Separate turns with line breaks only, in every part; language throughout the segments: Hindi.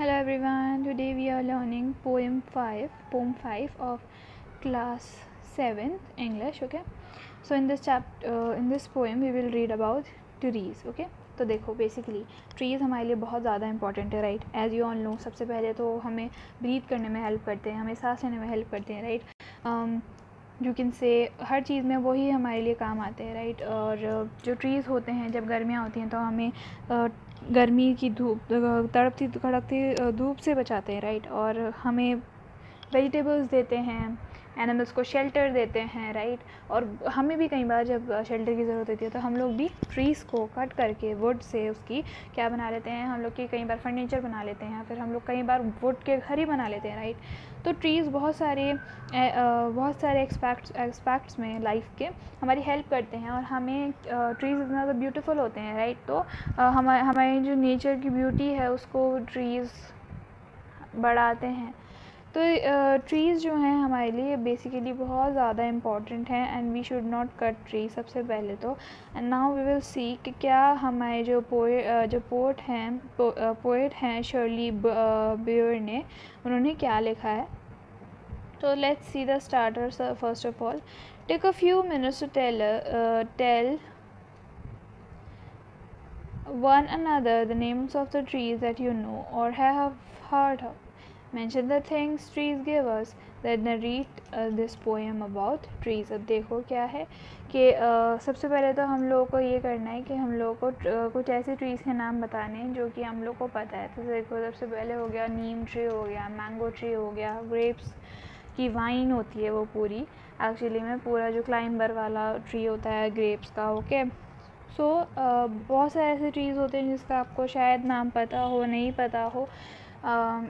Hello everyone, today we are learning poem 5 of class 7th English. Okay, so in this poem we will read about trees. Okay, तो देखो बेसिकली ट्रीज़ हमारे लिए बहुत ज़्यादा इंपॉर्टेंट है, right. As you all know, सबसे पहले तो हमें ब्रीथ करने में हेल्प करते हैं, हमें सांस लेने में हेल्प करते हैं, राइट. यू कैन से हर चीज़ में वही हमारे लिए काम आते हैं, राइट. और जो ट्रीज़ होते हैं, जब गर्मियाँ होती हैं तो हमें गर्मी की धूप, तड़पती कड़कती धूप से बचाते हैं, राइट. और हमें वेजिटेबल्स देते हैं, एनिमल्स को शेल्टर देते हैं, राइट. और हमें भी कई बार जब शेल्टर की ज़रूरत होती है तो हम लोग भी ट्रीज़ को कट करके वुड से उसकी क्या बना लेते हैं, हम लोग की कई बार फर्नीचर बना लेते हैं, फिर हम लोग कई बार वुड के घर ही बना लेते हैं, राइट. तो ट्रीज़ बहुत सारे एक्सपेक्ट्स में लाइफ के हमारी हेल्प करते हैं. और हमें ट्रीज़ इतना ज़्यादा ब्यूटीफुल होते हैं, राइट. तो हमारी जो नेचर की ब्यूटी है उसको ट्रीज़ बढ़ाते हैं. तो ट्रीज़ जो हैं हमारे लिए बेसिकली बहुत ज़्यादा इम्पॉर्टेंट हैं and we should not cut tree, सबसे पहले तो. And now we will see कि क्या हमारे जो पोएट हैं शर्ली बेयर ने, उन्होंने क्या लिखा है. तो let's see the starters. First of all, take a few minutes to tell one another the names of the trees that you know or have heard of. Mention the things trees give us. Then narrate this poem about trees. अब देखो क्या है कि सबसे पहले तो हम लोगों को ये करना है कि हम लोगों को कुछ ऐसे ट्रीज़ के नाम बताने हैं जो कि हम लोग को पता है. तो देखो, सबसे पहले हो गया नीम ट्री, हो गया मैंगो ट्री, हो गया ग्रेप्स की वाइन होती है वो पूरी, एक्चुअली में पूरा जो क्लाइंबर वाला ट्री होता है ग्रेप्स का. ओके, सो बहुत सारे ऐसे ट्रीज़ होते हैं जिसका आपको शायद नाम पता हो, नहीं पता हो.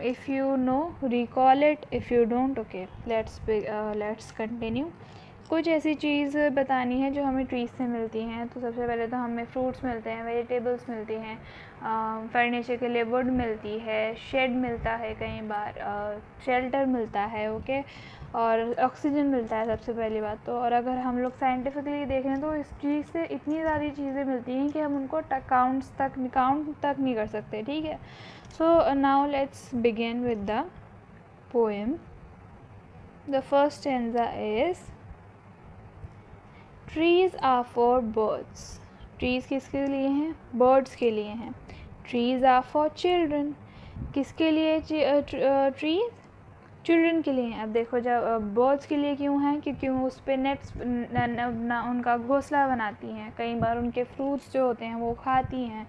If you know, recall it. If you don't, okay, let's continue. कुछ ऐसी चीज़ बतानी है जो हमें ट्रीज़ से मिलती हैं. तो सबसे पहले तो हमें फ्रूट्स मिलते हैं, वेजिटेबल्स मिलती हैं, फर्नीचर के लिए वुड मिलती है, शेड मिलता है, कई बार शेल्टर मिलता है, ओके, और ऑक्सीजन मिलता है सबसे पहली बात तो. और अगर हम लोग साइंटिफिकली देखें तो इस चीज़ से इतनी सारी चीज़ें मिलती हैं कि हम उनको काउंट तक नहीं कर सकते, ठीक है. So now let's begin with the poem. The first stanza is trees are for birds. Trees किसके लिए हैं? बर्ड्स के लिए हैं. Trees are for children. किसके लिए ट्रीज़? चिल्ड्रन के लिए हैं. अब देखो, जब बर्ड्स के लिए क्यों हैं? क्योंकि वो उस पर नेट्स उनका घोंसला बनाती हैं, कई बार उनके फ्रूट्स जो होते हैं वो खाती हैं,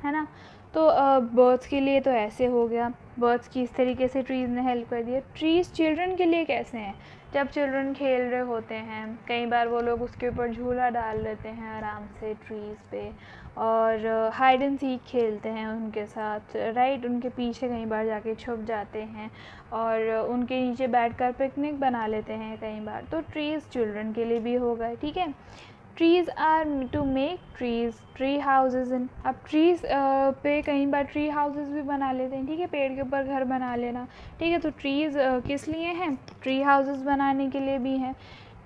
है ना. तो बर्ड्स के लिए तो ऐसे हो गया. बर्ड्स की इस तरीके से ट्रीज़ ने हेल्प कर दिया. ट्रीज़ चिल्ड्रन के लिए कैसे हैं? जब चिल्ड्रन खेल रहे होते हैं, कई बार वो लोग उसके ऊपर झूला डाल देते हैं आराम से ट्रीज़ पे, और हाइड एंड सीक खेलते हैं उनके साथ, राइट. उनके पीछे कई बार जाके छुप जाते हैं और उनके नीचे बैठकर पिकनिक बना लेते हैं कई बार. तो ट्रीज़ चिल्ड्रन के लिए भी हो गए, ठीक है. Trees are to make tree houses in. अब ट्रीज़ पे कई बार ट्री हाउसेज भी बना लेते हैं, ठीक है, पेड़ के ऊपर घर बना लेना, ठीक है. तो ट्रीज़ किस लिए हैं? ट्री हाउसेज बनाने के लिए भी हैं.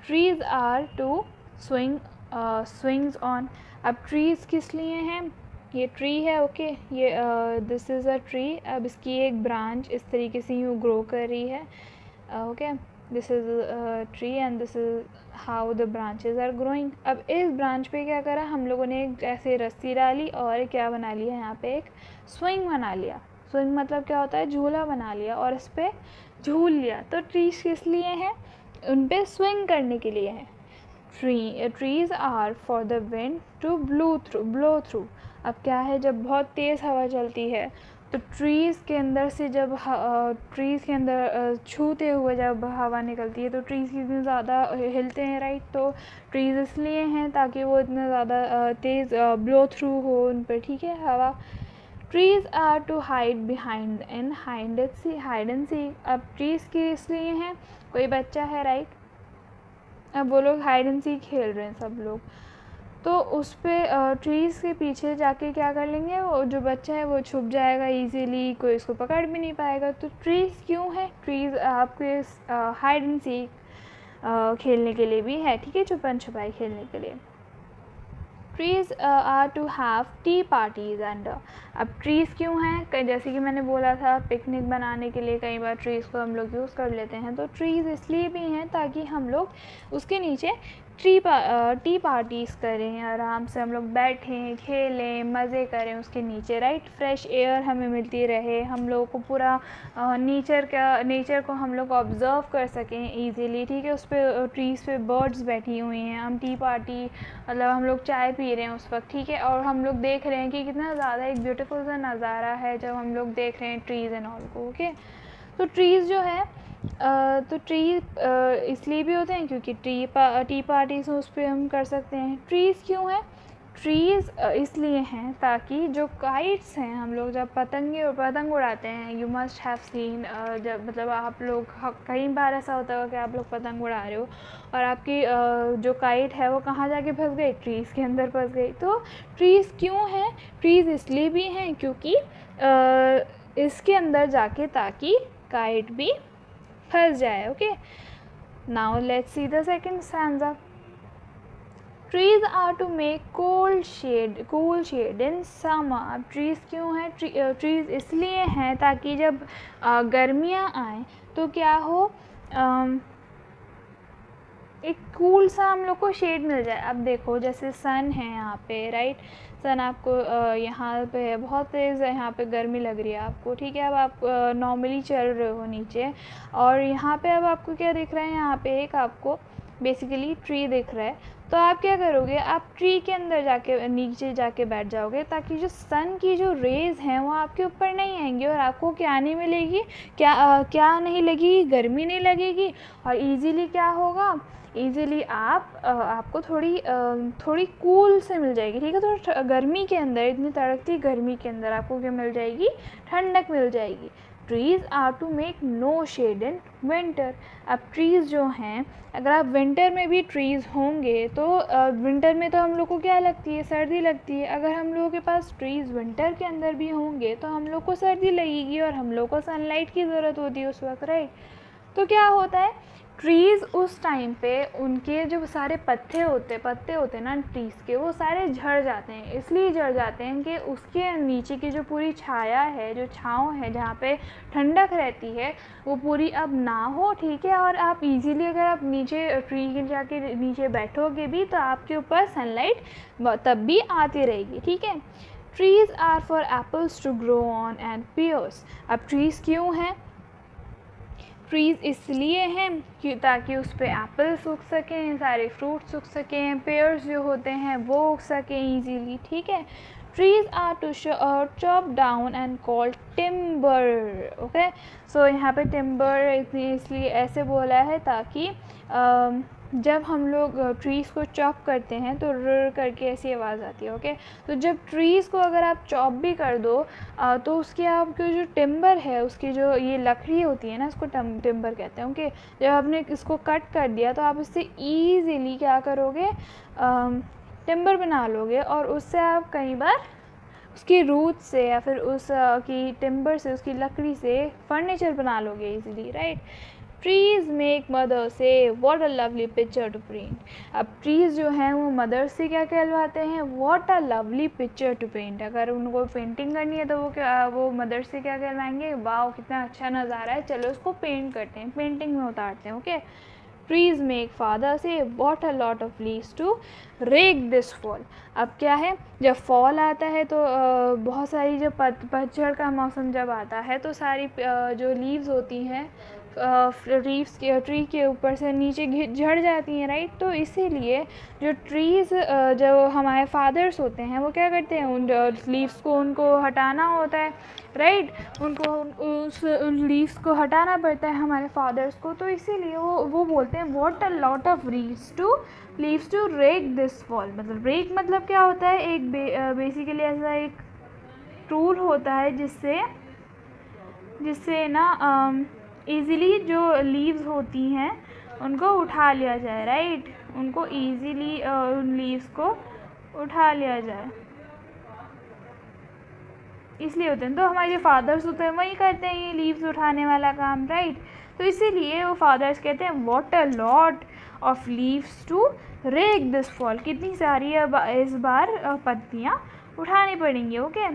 Trees are to swings on. अब ट्रीज़ किस लिए हैं? ये ट्री है, ओके, ये दिस इज़ अ ट्री. अब इसकी एक ब्रांच इस तरीके से यूँ ग्रो कर रही है, okay. This is tree and this is how the branches are growing. अब इस ब्रांच पे क्या करा हम लोगों ने? एक ऐसे रस्सी डाली और क्या बना लिया यहाँ पे? एक स्विंग बना लिया. स्विंग मतलब क्या होता है? झूला बना लिया और इस पर झूल लिया. तो ट्रीज किस लिए हैं? उन पर स्विंग करने के लिए हैं. Trees are for the wind to blow through. अब क्या है, जब बहुत तेज़ हवा चलती है तो ट्रीज़ के अंदर से जब ट्रीज़ के अंदर छूते हुए जब हवा निकलती है तो ट्रीज़ कितने ज़्यादा हिलते हैं, राइट. तो ट्रीज़ इसलिए हैं ताकि वो इतना ज़्यादा तेज़ ब्लो थ्रू हो उन पर, ठीक है, हवा. Trees are to hide behind in hide and seek. अब ट्रीज़ की इसलिए हैं, कोई बच्चा है, राइट. अब वो लोग हाइड एंड सीक खेल रहे हैं सब लोग, तो उस पर ट्रीज़ के पीछे जाके क्या कर लेंगे? वो जो बच्चा है वो छुप जाएगा इजीली, कोई इसको पकड़ भी नहीं पाएगा. तो ट्रीज़ क्यों है? ट्रीज़ आपके हाइड एंड सीक खेलने के लिए भी है, ठीक है, छुपन छुपाई खेलने के लिए. Trees are to have tea parties under. अब ट्रीज़ क्यों हैं? जैसे कि मैंने बोला था पिकनिक बनाने के लिए कई बार ट्रीज़ को हम लोग यूज़ कर लेते हैं, तो ट्रीज़ इसलिए भी हैं ताकि हम लोग उसके नीचे टी पार्टीज़ करें, आराम से हम लोग बैठें, खेलें, मज़े करें उसके नीचे, राइट। फ्रेश एयर हमें मिलती रहे, हम लोगों को पूरा नेचर को हम लोग ऑब्ज़र्व कर सकें ईज़िली, ठीक है। उस पर ट्रीज़ पे बर्ड्स बैठी हुई हैं, हम टी पार्टी मतलब हम लोग चाय पी रहे हैं उस वक्त, ठीक है, और हम लोग देख रहे हैं कि कितना ज़्यादा एक ब्यूटीफुल सा नज़ारा है जब हम लोग देख रहे हैं ट्रीज़ एंड ऑल को, ओके। तो ट्रीज़ जो है तो ट्रीज़ इसलिए भी होते हैं क्योंकि टी पार्टीज़ उस पर हम कर सकते हैं। ट्रीज़ क्यों है? ट्रीज़ इसलिए हैं ताकि जो काइट्स हैं, हम लोग जब पतंग उड़ाते हैं, यू मस्ट हैव सीन, जब मतलब आप लोग कई बार ऐसा होता होगा कि आप लोग पतंग उड़ा रहे हो और आपकी जो काइट है वो कहाँ जाके फंस गई? ट्रीज़ के अंदर फंस गई। तो ट्रीज़ क्यों हैं? ट्रीज़ इसलिए भी हैं क्योंकि इसके अंदर जाके ताकि काइट भी फंस जाए, okay. Now let's see the second stanza. Trees are to make cool shade in summer. अब ट्रीज़ क्यों हैं? ट्रीज़ इसलिए हैं ताकि जब गर्मियाँ आएँ तो क्या हो, एक कूल सा हम लोग को शेड मिल जाए। अब देखो जैसे सन है यहाँ पे, राइट, सन आपको यहाँ पे है, बहुत तेज़ यहाँ पे गर्मी लग रही है आपको, ठीक है। अब आप नॉर्मली चल रहे हो नीचे और यहाँ पे अब आपको क्या दिख रहा है? यहाँ पे एक आपको बेसिकली ट्री दिख रहा है, तो आप क्या करोगे? आप ट्री के अंदर जाके नीचे जाके बैठ जाओगे ताकि जो सन की जो रेज़ हैं वो आपके ऊपर नहीं आएंगी और आपको क्या नहीं मिलेगी, क्या नहीं लगेगी? गर्मी नहीं लगेगी और इजीली क्या होगा? ईज़िली आपको थोड़ी कूल से मिल जाएगी, ठीक है। तो गर्मी के अंदर, इतनी तड़कती गर्मी के अंदर आपको क्या मिल जाएगी? ठंडक मिल जाएगी। Trees are to make no shade in winter. अब ट्रीज़ जो हैं, अगर आप विंटर में भी ट्रीज़ होंगे तो विंटर में तो हम लोग को क्या लगती है? सर्दी लगती है। अगर हम लोगों के पास ट्रीज़ विंटर के अंदर भी होंगे तो हम लोग को सर्दी लगेगी और हम लोग को सनलाइट की ज़रूरत होती है उस वक्त, राइट। तो क्या होता है? ट्रीज़ उस टाइम पे उनके जो सारे पत्ते होते हैं ना ट्रीज़ के, वो सारे झड़ जाते हैं। इसलिए झड़ जाते हैं कि उसके नीचे की जो पूरी छाया है, जो छाँव है, जहाँ पे ठंडक रहती है, वो पूरी अब ना हो, ठीक है। और आप इजीली अगर आप नीचे ट्री के जाके नीचे बैठोगे भी तो आपके ऊपर सनलाइट तब भी आती रहेगी, ठीक है। Trees are for apples to grow on and pears. अब ट्रीज़ क्यों हैं? ट्रीज़ इसलिए हैं कि ताकि उस पर एप्पल्स उग सकें, सारे फ्रूट्स उग सकें, पेयर्स जो होते हैं वो उग सकें ईजीली, ठीक है। Trees are to chop down and called timber, okay. So यहाँ पे टिम्बर इसलिए ऐसे बोला है ताकि जब हम लोग ट्रीज़ को चॉप करते हैं तो र करके ऐसी आवाज़ आती है, ओके। तो जब ट्रीज़ को अगर आप चॉप भी कर दो तो उसके आपके जो टिम्बर है, उसकी जो ये लकड़ी होती है ना, इसको टिम्बर कहते हैं, ओके। जब आपने इसको कट कर दिया तो आप इससे ईज़िली क्या करोगे? टिम्बर बना लोगे और उससे आप कई बार उसकी रूट से या फिर उस की टिम्बर से, उसकी लकड़ी से फर्नीचर बना लोगे easily, right. Trees make mother से what a lovely picture to paint. अब ट्रीज़ जो हैं वो मदर से क्या कहलवाते हैं? What a lovely picture to paint. अगर उनको पेंटिंग करनी है तो वो मदर से क्या कहलवाएंगे? वाओ कितना अच्छा नज़ारा है, चलो उसको पेंट करते हैं, पेंटिंग में उतारते हैं, okay. Trees make father say what a lot of leaves to rake this fall. अब क्या है? जब फॉल आता है तो बहुत सारी जो पतझड़ का मौसम जब आता है तो सारी जो लीव्स होती हैं लीव्स के ट्री के ऊपर से नीचे झड़ जाती हैं, राइट। तो इसीलिए जो ट्रीज़ जो हमारे फादर्स होते हैं वो क्या करते हैं? उन लीव्स को उनको हटाना होता है, राइट। उनको उस लीव्स को हटाना पड़ता है हमारे फादर्स को, तो इसीलिए वो बोलते हैं what a lot of leaves to rake this fall. मतलब रेक मतलब क्या होता है? एक बेसिकली ऐसा एक टूल होता है जिससे ना ईज़िली जो लीव्स होती हैं उनको उठा लिया जाए, राइट। उनको ईज़िली उन लीव्स को उठा लिया जाए, इसलिए होते हैं। तो हमारे जो फादर्स होते हैं वही करते हैं ये लीव्स उठाने वाला काम, राइट। तो इसीलिए वो फादर्स कहते हैं what a lot of leaves to rake this fall, कितनी सारी इस बार पत्तियाँ उठानी पड़ेंगी। ओके,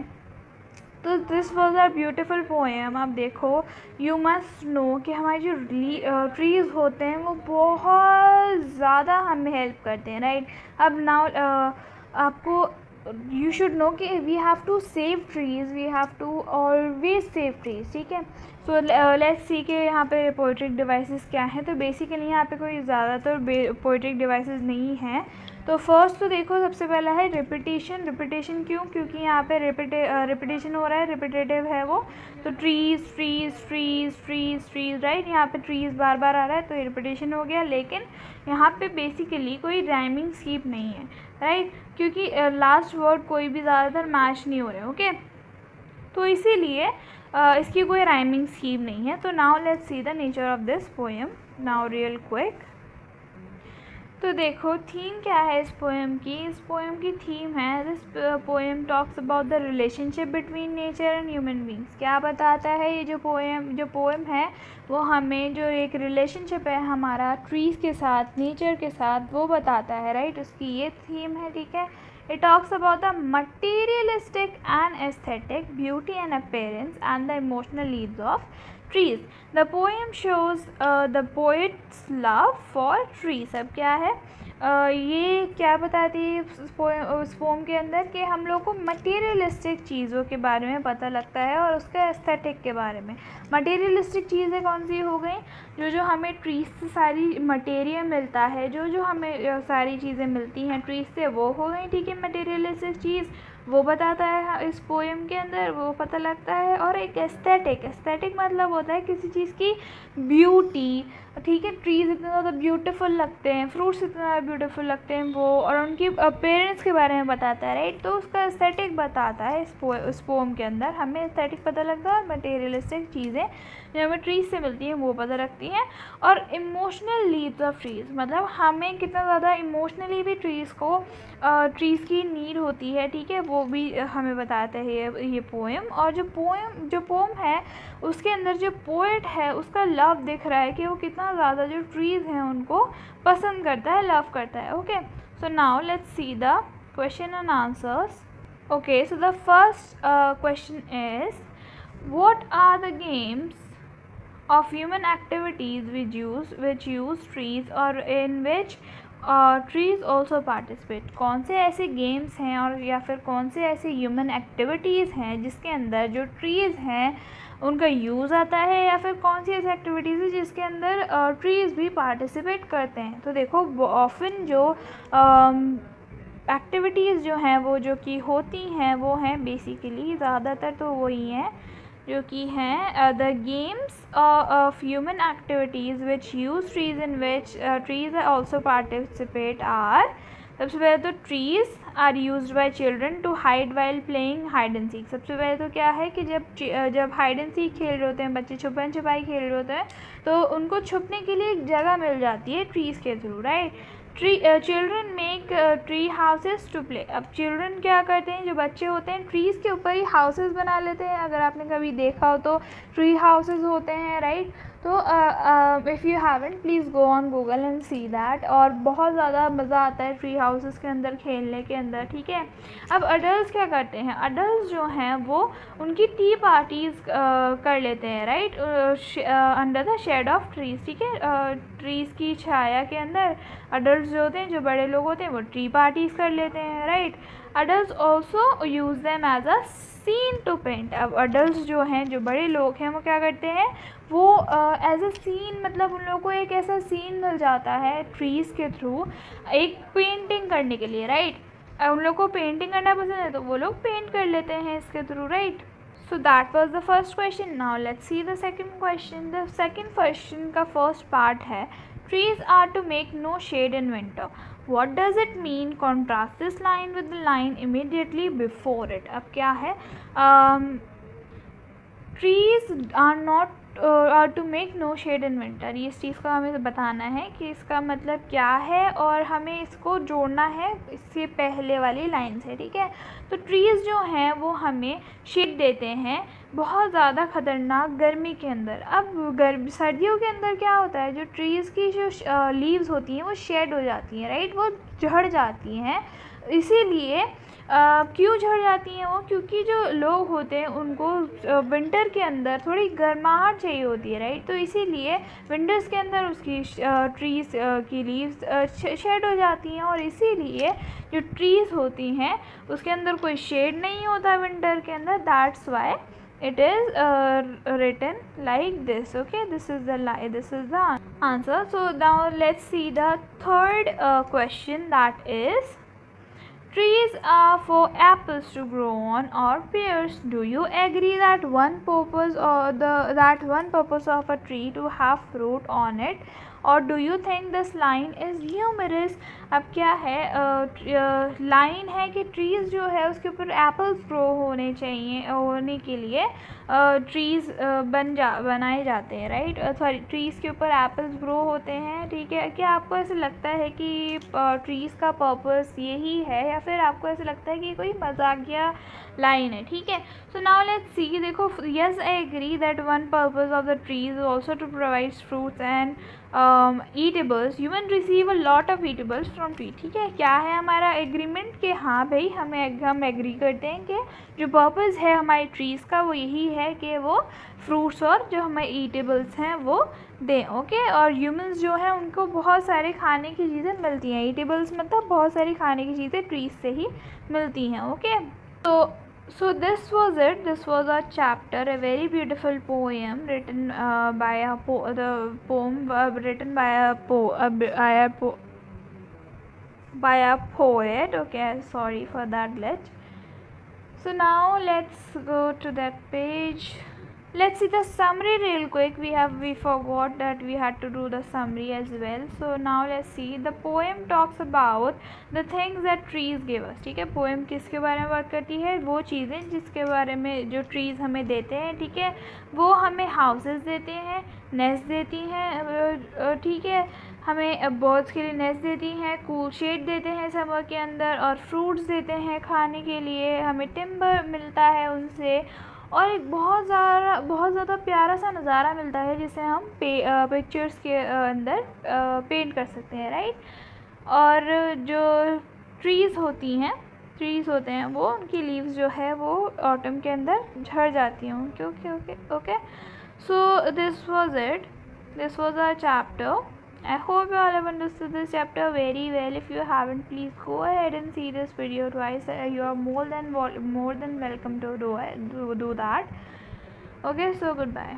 तो this was a beautiful poem. अब देखो, यू मस्ट नो कि हमारे जो ट्रीज़ होते हैं वो बहुत ज़्यादा हमें हेल्प करते हैं, राइट। अब नाउ आपको यू शुड नो कि we have to save trees, we have to always save trees, ठीक है। सो लेट्स सी कि यहाँ पे पोएट्रिक डिवाइसेस क्या हैं। तो बेसिकली यहाँ पे कोई ज़्यादातर पोएट्रिक डिवाइसेस नहीं हैं। तो फर्स्ट तो देखो, सबसे पहला है रिपीटेशन। रिपीटेशन क्यों? क्योंकि यहाँ पे रिपीटेशन हो रहा है, रिपीटेटिव है वो। तो trees trees trees trees trees, right. यहाँ पे ट्रीज़ बार बार आ रहा है तो रिपीटेशन हो गया। लेकिन यहाँ पे बेसिकली कोई राइमिंग स्कीम नहीं है, राइट, क्योंकि लास्ट वर्ड कोई भी ज़्यादातर मैच नहीं हो रहे। ओके, तो इसीलिए इसकी कोई राइमिंग स्कीम नहीं है। तो now let's see the nature of this poem now real quick. तो देखो, थीम क्या है इस पोएम की? इस पोएम की थीम है, this poem talks about the relationship between nature and human beings. क्या बताता है ये जो पोएम है वो हमें जो एक रिलेशनशिप है हमारा ट्रीज़ के साथ, नेचर के साथ, वो बताता है, राइट। उसकी ये थीम है, ठीक है। It talks about the materialistic and aesthetic beauty and appearance and the emotional needs of trees. The poem shows the poet's love for trees. अब क्या है ये क्या बताती है उस पोम के अंदर कि हम लोग को मटेरियलिस्टिक चीज़ों के बारे में पता लगता है और उसका एस्थेटिक के बारे में। मटेरियलिस्टिक चीज़ें कौन सी हो गई? जो हमें ट्रीज से सारी मटेरियल मिलता है, जो हमें सारी चीज़ें मिलती हैं ट्रीज से, वो हो गई, ठीक है, मटेरियलिस्टिक चीज़, वो बताता है इस पोएम के अंदर, वो पता लगता है। और एक एस्थेटिक मतलब होता है किसी चीज़ की ब्यूटी, ठीक है। ट्रीज़ इतने ज़्यादा ब्यूटीफुल लगते हैं, फ्रूट्स इतने ज़्यादा ब्यूटीफुल लगते हैं वो, और उनकी अपीयरेंस के बारे में बताता है, राइट। तो उसका एस्थेटिक बताता है इस पोएम के अंदर। हमें एस्थेटिक पता लगता है और मटेरियलिस्टिक चीज़ें जो हमें ट्रीज से मिलती हैं वो पता लगती हैं। और इमोशनल नीड्स ऑफ ट्रीज़, मतलब हमें कितना ज़्यादा इमोशनली भी ट्रीज़ की नीड होती है, ठीक है, वो भी हमें बताता है ये पोएम। और जो पोएम है उसके अंदर जो पोएट है उसका लव दिख रहा है कि वो कितना ज़्यादा जो ट्रीज़ हैं उनको पसंद करता है, लव करता है। Okay, so now let's see the question and answers. Okay, so the first question is, what are the games of human activities which use trees or in which trees also participate? कौन से ऐसे गेम्स हैं और या फिर कौन से ऐसे ह्यूमन एक्टिविटीज़ हैं जिसके अंदर जो ट्रीज़ हैं उनका यूज़ आता है, या फिर कौन सी ऐसी एक्टिविटीज़ है जिसके अंदर ट्रीज़ भी पार्टिसिपेट करते हैं? तो देखो, ऑफन जो एक्टिविटीज़ जो हैं वो जो कि होती हैं वो हैं बेसिकली ज़्यादातर तो वही हैं जो कि हैं the games of human activities which use trees in which trees also participate are. सबसे पहले तो trees are used by children to hide while playing hide and seek. सबसे पहले तो क्या है कि जब हाइड एंड सीक खेल रहे होते हैं बच्चे, छुपन छुपाई खेल रहे होते हैं, तो उनको छुपने के लिए एक जगह मिल जाती है ट्रीज़ के थ्रू, right. Children make tree houses to play. अब चिल्ड्रन क्या करते हैं, जो बच्चे होते हैं ट्रीज़ के ऊपर ही हाउसेस बना लेते हैं। अगर आपने कभी देखा हो तो ट्री हाउसेस होते हैं, राइट। तो if you haven't, please go on Google and see that. और बहुत ज़्यादा मज़ा आता है ट्री हाउसेस के अंदर खेलने के अंदर, ठीक है। अब अडल्ट क्या करते हैं? अडल्ट जो हैं वो उनकी टी पार्टीज़ कर लेते हैं, right, under the shade of trees, ठीक है। ट्रीज़ की छाया के अंदर अडल्ट जो होते हैं, जो बड़े लोग होते हैं, वो टी पार्टीज़ कर लेते हैं, right. Adult also use them as a scene to paint. अब अडल्ट जो हैं, जो बड़े लोग हैं, वो क्या करते हैं, वो एज अ सीन, मतलब उन लोगों को एक ऐसा सीन मिल जाता है ट्रीज़ के थ्रू एक पेंटिंग करने के लिए, राइट। उन लोग को पेंटिंग करना पसंद है तो वो लोग पेंट कर लेते हैं इसके through, right. So that was the first question. Now let's see the second question. The second question का first part है, trees are to make no shade in winter. What does it mean? Contrast this line with the line immediately before it. अब क्या है, trees are not to make no shade in winter. ये इस चीज़ का हमें बताना है कि इसका मतलब क्या है और हमें इसको जोड़ना है इससे पहले वाली लाइन से, ठीक है। तो ट्रीज़ जो हैं वो हमें शेड देते हैं बहुत ज़्यादा ख़तरनाक गर्मी के अंदर। अब सर्दियों के अंदर क्या होता है, जो ट्रीज़ की जो लीव्स होती हैं वो शेड हो जाती हैं, राइट, वो झड़ जाती हैं। इसीलिए क्यों झड़ जाती हैं वो, क्योंकि जो लोग होते हैं उनको विंटर के अंदर थोड़ी गर्माहट चाहिए होती है, राइट। तो इसीलिए विंटर्स के अंदर उसकी ट्रीज़ की लीव्स शेड हो जाती हैं, और इसीलिए जो ट्रीज़ होती हैं उसके अंदर कोई शेड नहीं होता विंटर के अंदर। That's why it is written like this. Okay, this is the answer. So now let's see the third question, that is, trees are for apples to grow on or pears. Do you agree that one purpose of a tree to have fruit on it, or do you think this line is humorous? अब क्या है, लाइन है कि ट्रीज़ जो है उसके ऊपर एप्पल्स ग्रो होने चाहिए, होने के लिए ट्रीज़ बनाए जाते हैं, राइट। सॉरी, ट्रीज़ के ऊपर एप्पल्स ग्रो होते हैं, ठीक है। क्या आपको ऐसे लगता है कि ट्रीज़ का पर्पस यही है, या फिर आपको ऐसे लगता है कि कोई मजाकिया लाइन है, ठीक है। सो नाउ लेट्स सी, देखो, yes I agree that one purpose of the trees also to provide fruits and eatables. Human receive a lot of eatables from tree, ठीक है। क्या है हमारा एग्रीमेंट कि हाँ भाई, हम एग्री करते हैं कि जो पर्पस है हमारी ट्रीज़ का वो यही है कि वो फ्रूट्स और जो हमारे ईटेबल्स हैं वो दें, ओके। और ह्यूमंस जो हैं उनको बहुत सारे खाने की चीज़ें मिलती हैं, ईटेबल्स मतलब बहुत सारी खाने की चीज़ें ट्रीज़ से ही मिलती हैं, okay. So this was it. This was our chapter, a very beautiful poem written by a by a poet. Okay, sorry for that glitch. So now let's go to that page. Let's see the summary real quick. We forgot that we had to do the summary as well. So now let's see. The poem talks about the things that trees give us, ठीक है। पोएम किसके बारे में बात करती है, वो चीज़ें जिसके बारे में जो ट्रीज़ हमें देते हैं, ठीक है। वो हमें हाउसेस देते हैं, नेस्ट देती हैं, ठीक है। हमें बर्ड्स के लिए नेस्ट देती हैं, कूल शेड देते हैं समर के अंदर, और फ्रूट्स देते हैं खाने के लिए, हमें टिम्बर मिलता है उनसे, और एक बहुत ज़्यादा प्यारा सा नज़ारा मिलता है जिसे हम पिक्चर्स के अंदर पेंट कर सकते हैं, राइट। और जो ट्रीज़ होते हैं वो, उनकी लीव्स जो है वो ऑटम के अंदर झड़ जाती हैं उनकी, okay. So this was it, this was our chapter. I hope you all have understood this chapter very well. If you haven't, please go ahead and see this video twice. You are more than welcome to do that. Okay, so goodbye.